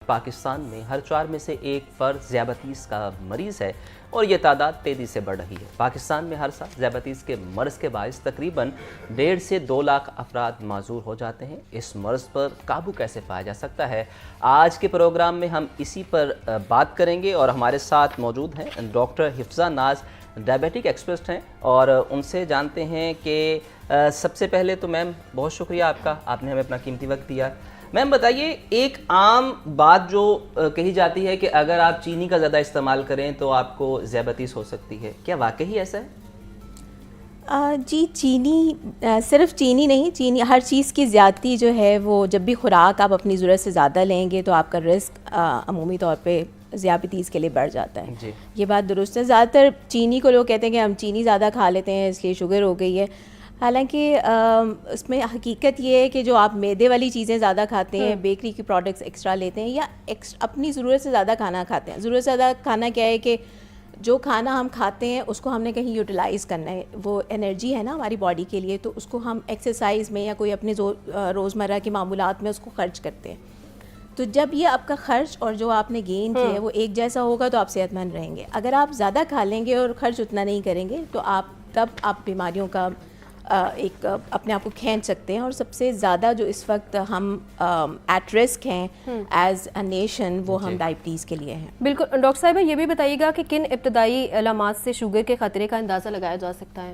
پاکستان میں ہر 4 میں سے 1 فرد ذیابیطس کا مریض ہے اور یہ تعداد تیزی سے بڑھ رہی ہے۔ پاکستان میں ہر سال ذیابیطس کے مرض کے باعث تقریباً 1.5 سے 2 لاکھ افراد معذور ہو جاتے ہیں۔ اس مرض پر قابو کیسے پایا جا سکتا ہے؟ آج کے پروگرام میں ہم اسی پر بات کریں گے اور ہمارے ساتھ موجود ہیں ڈاکٹر حفظہ ناز، ڈائبیٹک ایکسپرٹ ہیں، اور ان سے جانتے ہیں کہ سب سے پہلے تو میم بہت شکریہ آپ کا، آپ نے ہمیں اپنا قیمتی وقت دیا۔ میم بتائیے، ایک عام بات جو کہی جاتی ہے کہ اگر آپ چینی کا زیادہ استعمال کریں تو آپ کو ذیابیطس ہو سکتی ہے، کیا واقعی ایسا ہے؟ جی، چینی صرف چینی نہیں، چینی ہر چیز کی زیادتی جو ہے وہ جب بھی خوراک آپ اپنی ضرورت سے زیادہ لیں گے تو آپ کا رسک عمومی طور پہ ذیابیطس کے لیے بڑھ جاتا ہے۔ جی، یہ بات درست ہے۔ زیادہ تر چینی کو لوگ کہتے ہیں کہ ہم چینی زیادہ کھا لیتے ہیں اس لیے شوگر ہو گئی ہے، حالانکہ اس میں حقیقت یہ ہے کہ جو آپ میدے والی چیزیں زیادہ کھاتے ہیں، بیکری کی پروڈکٹس ایکسٹرا لیتے ہیں یا اپنی ضرورت سے زیادہ کھانا کھاتے ہیں۔ ضرورت سے زیادہ کھانا کیا ہے کہ جو کھانا ہم کھاتے ہیں اس کو ہم نے کہیں یوٹیلائز کرنا ہے، وہ انرجی ہے نا ہماری باڈی کے لیے، تو اس کو ہم ایکسرسائز میں یا کوئی اپنے روزمرہ کی معمولات میں اس کو خرچ کرتے ہیں۔ تو جب یہ آپ کا خرچ اور جو آپ نے گین کیا ہے وہ ایک جیسا ہوگا تو آپ صحت مند رہیں گے۔ اگر آپ زیادہ کھا لیں گے اور خرچ اتنا نہیں کریں گے تو تب آپ بیماریوں کا ایک اپنے آپ کو کھینچ سکتے ہیں، اور سب سے زیادہ جو اس وقت ہم ایٹ رسک ہیں ایز اے نیشن وہ ہم ڈائبٹیز کے لیے ہیں۔ بالکل ڈاکٹر صاحبہ، یہ بھی بتائیے گا کہ کن ابتدائی علامات سے شوگر کے خطرے کا اندازہ لگایا جا سکتا ہے؟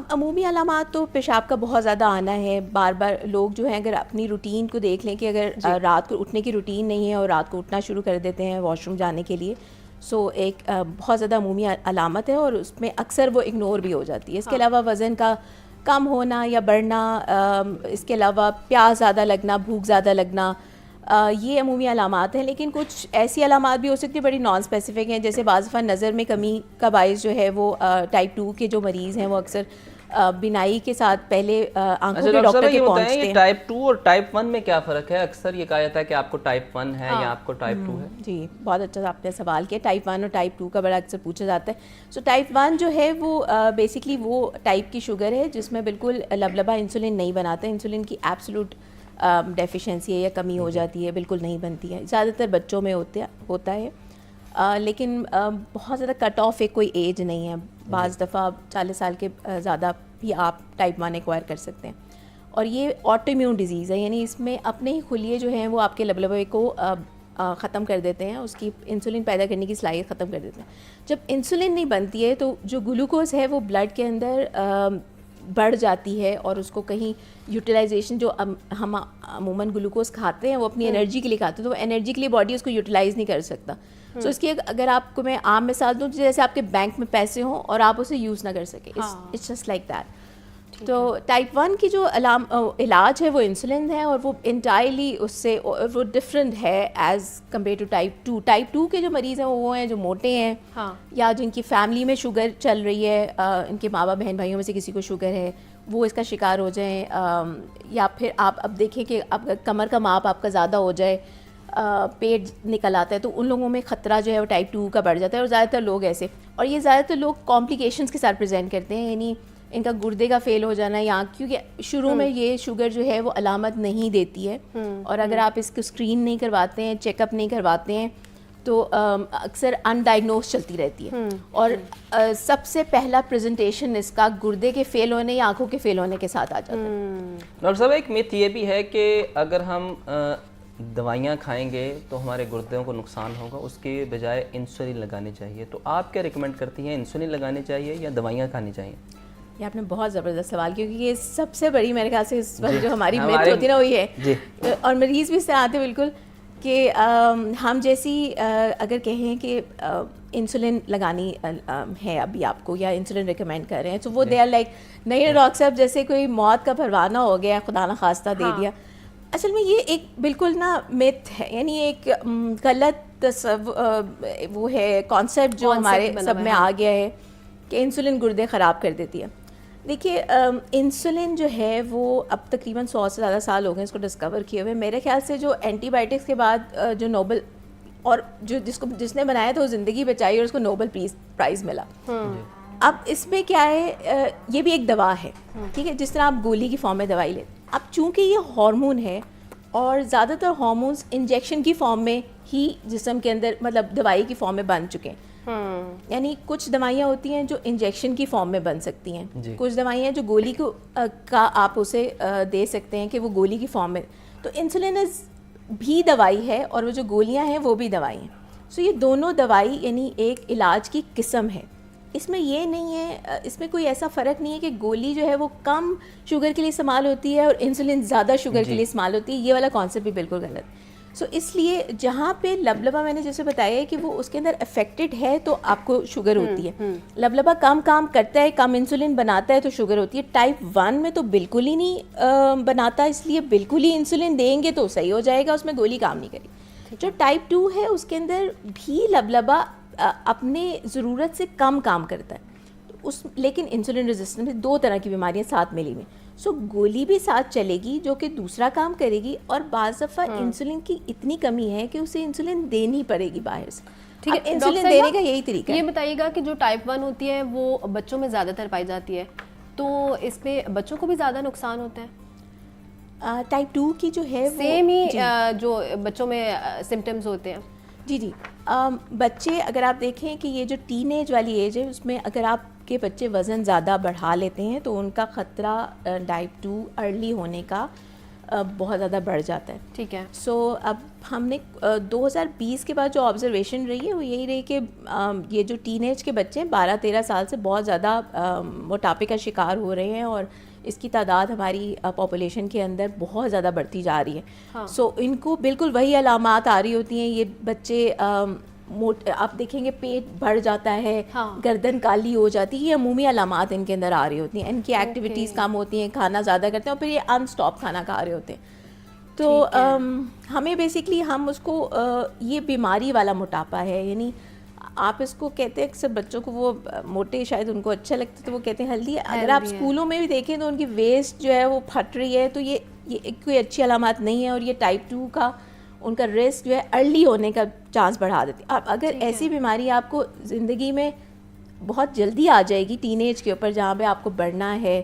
عمومی علامات تو پیشاب کا بہت زیادہ آنا ہے، بار بار لوگ جو ہیں اگر اپنی روٹین کو دیکھ لیں کہ اگر رات کو اٹھنے کی روٹین نہیں ہے اور رات کو اٹھنا شروع کر دیتے ہیں واش روم جانے کے لیے، سو ایک بہت زیادہ عمومی علامت ہے، اور اس میں اکثر وہ اگنور بھی ہو جاتی ہے۔ اس کے علاوہ وزن کا کم ہونا یا بڑھنا، اس کے علاوہ پیاس زیادہ لگنا، بھوک زیادہ لگنا، یہ عمومی علامات ہیں۔ لیکن کچھ ایسی علامات بھی ہو سکتی ہیں بڑی نان اسپیسیفک ہیں، جیسے بعض دفعہ نظر میں کمی کا باعث جو ہے وہ ٹائپ 2 کے جو مریض ہیں وہ اکثر بینائی کے ساتھ پہلے آنکھوں کے ڈاکٹر کے پہنچتے ہیں۔ ٹائپ 2 اور ٹائپ 1 میں کیا فرق ہے؟ اکثر یہ کہا جاتا ہے کہ آپ کو ٹائپ 1 ہے یا آپ کو ٹائپ 2 ہے۔ جی، بہت اچھا آپ نے سوال کیا۔ ٹائپ 1 اور ٹائپ 2 کا بڑا اکثر پوچھا جاتا ہے۔ سو ٹائپ 1 جو ہے وہ بیسکلی وہ ٹائپ کی شوگر ہے جس میں بالکل لبلبا انسولین نہیں بناتا، انسولین کی ایبسولوٹ ڈیفیشنسی ہے یا کمی ہو جاتی ہے، بالکل نہیں بنتی ہے، زیادہ تر بچوں میں ہوتا ہے، لیکن بہت زیادہ کٹ آف ہے، کوئی ایج نہیں ہے، بعض دفعہ 40 سال کے زیادہ بھی آپ ٹائپ 1 ایکوائر کر سکتے ہیں۔ اور یہ آٹو امیون ڈیزیز ہے، یعنی اس میں اپنے ہی خلیے جو ہیں وہ آپ کے لبلبے کو ختم کر دیتے ہیں، اس کی انسولین پیدا کرنے کی صلاحیت ختم کر دیتے ہیں۔ جب انسولین نہیں بنتی ہے تو جو گلوکوز ہے وہ بلڈ کے اندر بڑھ جاتی ہے، اور اس کو کہیں یوٹیلائزیشن، جو ہم عموماً گلوکوز کھاتے ہیں وہ اپنی انرجی کے لیے کھاتے ہیں، تو وہ انرجی کے لیے باڈی اس کو یوٹیلائز نہیں کر سکتا۔ سو اس کی اگر آپ کو میں عام مثال دوں، جیسے آپ کے بینک میں پیسے ہوں اور آپ اسے یوز نہ کر سکیں، اٹس جسٹ لائک دیٹ۔ تو ٹائپ 1 کی جو علاج ہے وہ انسولین ہے، اور وہ انٹائرلی اس سے وہ ڈفرینٹ ہے as compared to type 2۔ Type 2 کے جو مریض ہیں وہ ہیں جو موٹے ہیں، یا جن کی فیملی میں شوگر چل رہی ہے، ان کے ماں باپ بہن بھائیوں میں سے کسی کو شوگر ہے، وہ اس کا شکار ہو جائیں، یا پھر آپ اب دیکھیں کہ اب کمر کا ماپ آپ کا زیادہ ہو جائے، پیٹ نکل آتا ہے، تو ان لوگوں میں خطرہ جو ہے وہ ٹائپ 2 کا بڑھ جاتا ہے۔ اور زیادہ تر لوگ ایسے، اور یہ زیادہ تر لوگ کمپلیکیشنز کے ساتھ پریزنٹ کرتے ہیں، یعنی ان کا گردے کا فیل ہو جانا، یا کیونکہ شروع میں یہ شوگر جو ہے وہ علامت نہیں دیتی ہے، اور اگر آپ اس کو اسکرین نہیں کرواتے ہیں، چیک اپ نہیں کرواتے ہیں، تو اکثر ان ڈائگنوز چلتی رہتی ہے۔ اور سب سے پہلا پریزنٹیشن اس کا گردے کے فیل ہونے یا آنکھوں کے فیل ہونے کے ساتھ آ جاتا ہے۔ ڈاکٹر صاحب، ایک میتھ یہ بھی ہے کہ اگر ہم دوائیاں کھائیں گے تو ہمارے گردوں کو نقصان ہوگا، اس کے بجائے انسولین لگانی چاہیے، تو آپ کیا ریکمینڈ کرتی ہیں، انسولین لگانی چاہیے یا دوائیاں کھانی چاہیے؟ یہ آپ نے بہت زبردست سوال کیا، کیونکہ یہ سب سے بڑی میرے خیال سے اس وقت جو ہماری میتھ ہوتی ہے نا وہی ہے، اور مریض بھی اس سے آتے بالکل کہ ہم جیسی اگر کہیں کہ انسولین لگانی ہے ابھی آپ کو، یا انسولین ریکمینڈ کر رہے ہیں، تو وہ دے آر لائک نہیں ڈاکٹر صاحب جیسے کوئی موت کا پروانہ ہو گیا، خدا نہ خواستہ دے دیا۔ اصل میں یہ ایک بالکل نا میتھ ہے، یعنی ایک غلط وہ ہے کانسیپٹ جو ہمارے سب میں آ گیا ہے کہ انسولین گردے خراب کر دیتی ہے۔ دیکھیے انسولین جو ہے وہ اب تقریباً 100 سے زیادہ سال ہو گئے اس کو ڈسکور کیے ہوئے۔ میرے خیال سے جو اینٹی بائیوٹکس کے بعد جو نوبل، اور جو جس نے بنایا تھا وہ زندگی بچائی اور اس کو نوبل پرائز ملا۔ اب اس میں کیا ہے، یہ بھی ایک دوا ہے، ٹھیک ہے، جس طرح آپ گولی کی فارم میں دوائی لیتے، اب چونکہ یہ ہارمون ہے اور زیادہ تر ہارمونس انجیکشن کی فارم میں ہی جسم کے اندر مطلب دوائی کی فارم میں بن چکے ہیں. یعنی کچھ دوائیاں ہوتی ہیں جو انجیکشن کی فارم میں بن سکتی ہیں, کچھ دوائیاں جو گولی کو کا آپ اسے دے سکتے ہیں کہ وہ گولی کی فارم میں. تو انسولین بھی دوائی ہے اور وہ جو گولیاں ہیں وہ بھی دوائی ہیں. سو یہ دونوں دوائی یعنی ایک علاج کی قسم ہے. اس میں یہ نہیں ہے, اس میں کوئی ایسا فرق نہیں ہے کہ گولی جو ہے وہ کم شوگر کے لیے استعمال ہوتی ہے اور انسولین زیادہ شوگر کے لیے استعمال ہوتی ہے. یہ والا کانسیپٹ بھی بالکل غلط. سو اس لیے جہاں پہ لبلبہ میں نے جیسے بتایا ہے کہ وہ اس کے اندر افیکٹڈ ہے تو آپ کو شوگر ہوتی ہے. لبلبہ کم کام کرتا ہے, کم انسولین بناتا ہے تو شوگر ہوتی ہے. ٹائپ 1 میں تو بالکل ہی نہیں بناتا, اس لیے بالکل ہی انسولین دیں گے تو صحیح ہو جائے گا, اس میں گولی کام نہیں کرے. جو ٹائپ 2 ہے اس کے اندر بھی لبلبہ اپنے ضرورت سے کم کام کرتا ہے لیکن انسولین ریزسٹنس میں 2 طرح کی بیماریاں ساتھ ملی ہوئی. سو گولی بھی ساتھ چلے گی جو کہ دوسرا کام کرے گی, اور بعض دفعہ انسولین کی اتنی کمی ہے کہ اسے انسولین دینی پڑے گی باہر سے. ٹھیک ہے, انسولین دینے کا یہی طریقہ ہے. یہ بتائیے گا کہ جو ٹائپ 1 ہوتی ہے وہ بچوں میں زیادہ تر پائی جاتی ہے, تو اس میں بچوں کو بھی زیادہ نقصان ہوتا ہے؟ ٹائپ 2 کی جو ہے سیم ہی جو بچوں میں سمٹمز ہوتے ہیں. جی بچے اگر آپ دیکھیں کہ یہ جو ٹین ایج والی ایج ہے اس میں اگر آپ کے بچے وزن زیادہ بڑھا لیتے ہیں تو ان کا خطرہ ٹائپ 2 ارلی ہونے کا بہت زیادہ بڑھ جاتا ہے. ٹھیک ہے. سو اب ہم نے 2020 کے بعد جو آبزرویشن رہی ہے وہ یہی رہی کہ یہ جو ٹین ایج کے بچے ہیں 12-13 سال سے بہت زیادہ موٹاپے کا شکار ہو رہے ہیں, اور اس کی تعداد ہماری پاپولیشن کے اندر بہت زیادہ بڑھتی جا رہی ہے. سو ان کو بالکل وہی علامات آ رہی ہوتی ہیں. یہ بچے آپ دیکھیں گے پیٹ بڑھ جاتا ہے, گردن کالی ہو جاتی ہے, یہ عمومی علامات ان کے اندر آ رہی ہوتی ہیں. ان کی ایکٹیویٹیز کم ہوتی ہیں, کھانا زیادہ کرتے ہیں اور پھر یہ ان اسٹاپ کھانا کھا رہے ہوتے ہیں. تو ہمیں بیسکلی ہم اس کو یہ بیماری والا موٹاپا ہے, یعنی آپ اس کو کہتے ہیں اکثر بچوں کو وہ موٹے شاید ان کو اچھا لگتا ہے تو وہ کہتے ہیں ہیلدی. اگر آپ اسکولوں میں بھی دیکھیں تو ان کی ویسٹ جو ہے وہ پھٹ رہی ہے, تو یہ کوئی اچھی علامات نہیں ہے, اور یہ ٹائپ 2 کا ان کا رسک جو ہے ارلی ہونے کا چانس بڑھا دیتی ہے. اگر ایسی بیماری آپ کو زندگی میں بہت جلدی آ جائے گی ٹین ایج کے اوپر جہاں پہ آپ کو بڑھنا ہے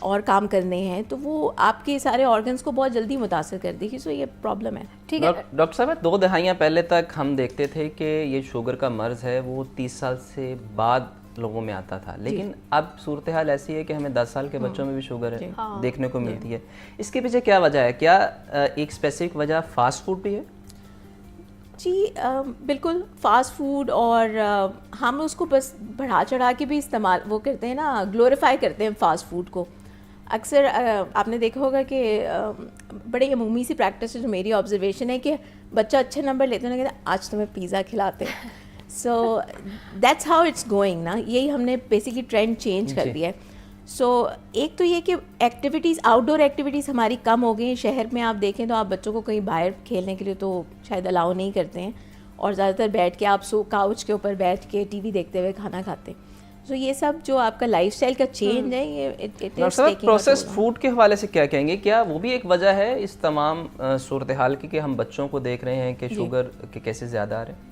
اور کام کرنے ہیں, تو وہ آپ کے سارے آرگنس کو بہت جلدی متاثر کر دے گی. سو یہ پرابلم ہے. ٹھیک ہے ڈاکٹر صاحب, 2 دہائیاں پہلے تک ہم دیکھتے تھے کہ یہ شوگر کا مرض ہے وہ 30 سال سے بعد لوگوں میں آتا تھا, لیکن اب صورتحال ایسی ہے کہ ہمیں 10 سال کے بچوں میں بھی شوگر ہے دیکھنے کو ملتی ہے. اس کے پیچھے کیا وجہ ہے؟ کیا ایک اسپیسیفک وجہ فاسٹ فوڈ بھی ہے؟ جی بالکل فاسٹ فوڈ, اور ہم اس کو بس بڑھا چڑھا کے بھی استعمال وہ کرتے ہیں نا, گلوریفائی کرتے ہیں فاسٹ فوڈ کو. اکثر آپ نے دیکھا ہوگا کہ بڑے عمومی سی پریکٹس ہے جو میری آبزرویشن ہے کہ بچہ اچھے نمبر لیتے ہیں, کہتے ہیں آج تمہیں پیزا کھلاتے ہیں. So that's how it's going نا, یہی ہم نے بیسکلی ٹرینڈ چینج کر دیا ہے. سو ایک تو یہ کہ ایکٹیویٹیز, آؤٹ ڈور ایکٹیویٹیز ہماری کم ہو گئی ہیں. شہر میں آپ دیکھیں تو آپ بچوں کو کہیں باہر کھیلنے کے لیے تو شاید الاؤ نہیں کرتے ہیں, اور زیادہ تر بیٹھ کے آپ کاؤچ کے اوپر بیٹھ کے ٹی وی دیکھتے ہوئے کھانا کھاتے ہیں. سو یہ سب جو آپ کا لائف اسٹائل کا چینج ہے, یہ پروسیسڈ فوڈ کے حوالے سے کیا کہیں گے؟ کیا وہ بھی ایک وجہ ہے اس تمام صورتحال کی کہ ہم بچوں کو دیکھ رہے ہیں کہ شوگر کے کیسز زیادہ آ رہے ہیں؟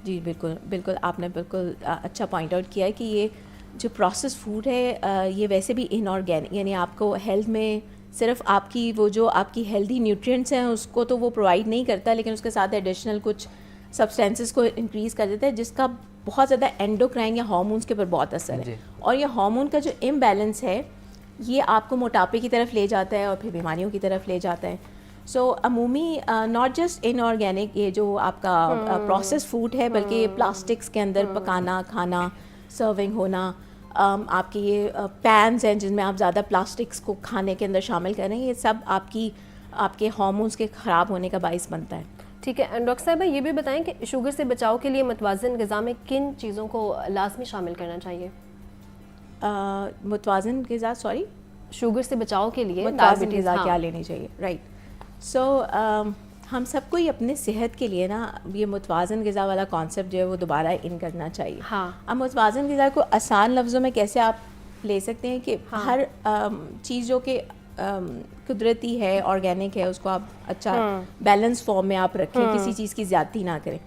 جی بالکل بالکل, آپ نے بالکل اچھا پوائنٹ آؤٹ کیا ہے کہ یہ جو پروسیس فوڈ ہے یہ ویسے بھی ان آرگینک, یعنی آپ کو ہیلتھ میں صرف آپ کی وہ جو آپ کی ہیلدی نیوٹرینٹس ہیں اس کو تو وہ پرووائڈ نہیں کرتا, لیکن اس کے ساتھ ایڈیشنل کچھ سبسٹینسز کو انکریز کر دیتا ہے جس کا بہت زیادہ اینڈوکرائن یا ہارمونس کے اوپر بہت اثر ہے. اور یہ ہارمون کا جو امبیلنس ہے یہ آپ کو موٹاپے کی طرف لے جاتا ہے اور پھر بیماریوں کی طرف لے جاتا ہے. سو عمومی ناٹ جسٹ ان آرگینک یہ جو آپ کا پروسیس فوڈ ہے, بلکہ یہ پلاسٹکس کے اندر پکانا کھانا, سرونگ ہونا, آپ کے یہ پینز ہیں جن میں آپ زیادہ پلاسٹکس کو کھانے کے اندر شامل کریں, یہ سب آپ کے ہارمونس کے خراب ہونے کا باعث بنتا ہے. ٹھیک ہے ڈاکٹر صاحبہ, یہ بھی بتائیں کہ شوگر سے بچاؤ کے لیے متوازن غذا میں کن چیزوں کو لازمی شامل کرنا چاہیے؟ متوازن غذا, سوری, شوگر سے بچاؤ کے لیے متوازن غذا کیا لینی چاہیے؟ رائٹ. سو ہم سب کو ہی اپنے صحت کے لیے نا یہ متوازن غذا والا کانسیپٹ جو ہے وہ دوبارہ ان کرنا چاہیے. اب متوازن غذا کو آسان لفظوں میں کیسے آپ لے سکتے ہیں کہ ہر چیز جو کہ قدرتی ہے, آرگینک ہے, اس کو آپ اچھا بیلنس فارم میں آپ رکھیں, کسی چیز کی زیادتی نہ کریں.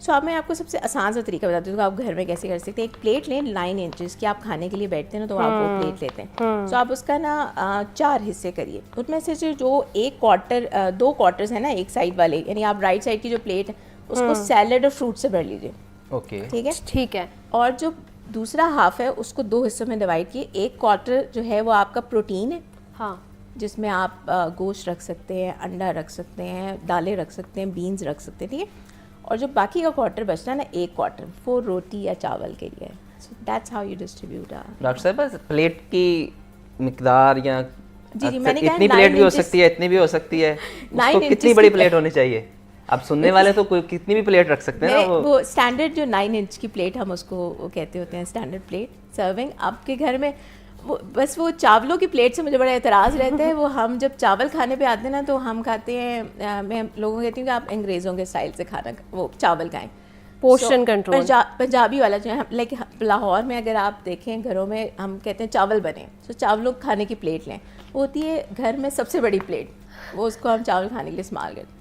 سو اب میں آپ کو سب سے آسان سا طریقہ بتاتی ہوں کہ آپ گھر میں کیسے کر سکتے ہیں. ایک پلیٹ لیں 9 انچز کی, آپ کھانے کے لیے بیٹھتے ہیں نا تو آپ وہ پلیٹ لیتے ہیں. سو آپ اس کا نا 4 حصے کریے. ان میں سے جو ایک کوارٹر 2 کوارٹرز ہیں نا ایک سائڈ والے, یعنی آپ رائٹ سائڈ کی جو پلیٹ ہے اس کو سیلڈ اور فروٹ سے بھر لیجیے. اوکے ٹھیک ہے, ٹھیک ہے. اور جو دوسرا ہاف ہے اس کو 2 حصوں میں ڈیوائڈ کیے. ایک کوارٹر جو ہے وہ آپ کا پروٹین ہے, ہاں, جس میں آپ گوشت رکھ سکتے ہیں, انڈا رکھ سکتے ہیں, دالیں رکھ سکتے ہیں, بینز رکھ سکتے ہیں. ٹھیک ہے, اور جو باقی کا کوارٹر بچتا ہے نا ایک کوارٹر وہ روٹی یا چاول کے لیے. سو that's how you distribute. Doctor صاحب پلیٹ کی مقدار یا جی میں نے کہا اتنی پلیٹ بھی ہو سکتی ہے, اتنی بھی ہو سکتی ہے, اس کو کتنی بڑی پلیٹ ہونی چاہیے؟ اب سننے والے تو کوئی کتنی بھی پلیٹ رکھ سکتے ہیں نا. وہ اسٹینڈرڈ جو 9 انچ کی پلیٹ ہم اس کو کہتے ہوتے ہیں اسٹینڈرڈ پلیٹ سرونگ. آپ کے گھر میں بس وہ چاولوں کی پلیٹ سے مجھے بڑا اعتراض رہتا ہے. وہ ہم جب چاول کھانے پہ آتے ہیں نا تو ہم کھاتے ہیں, میں لوگوں کو کہتی ہوں کہ آپ انگریزوں کے اسٹائل سے کھانا وہ چاول کھائیں, پورشن کنٹرول. پنجابی والا جو ہے لائک لاہور میں اگر آپ دیکھیں گھروں میں ہم کہتے ہیں چاول بنے, تو چاولوں کھانے کی پلیٹ لیں, وہ ہوتی ہے گھر میں سب سے بڑی پلیٹ, وہ اس کو ہم چاول کھانے کے لیے استعمال کرتے ہیں.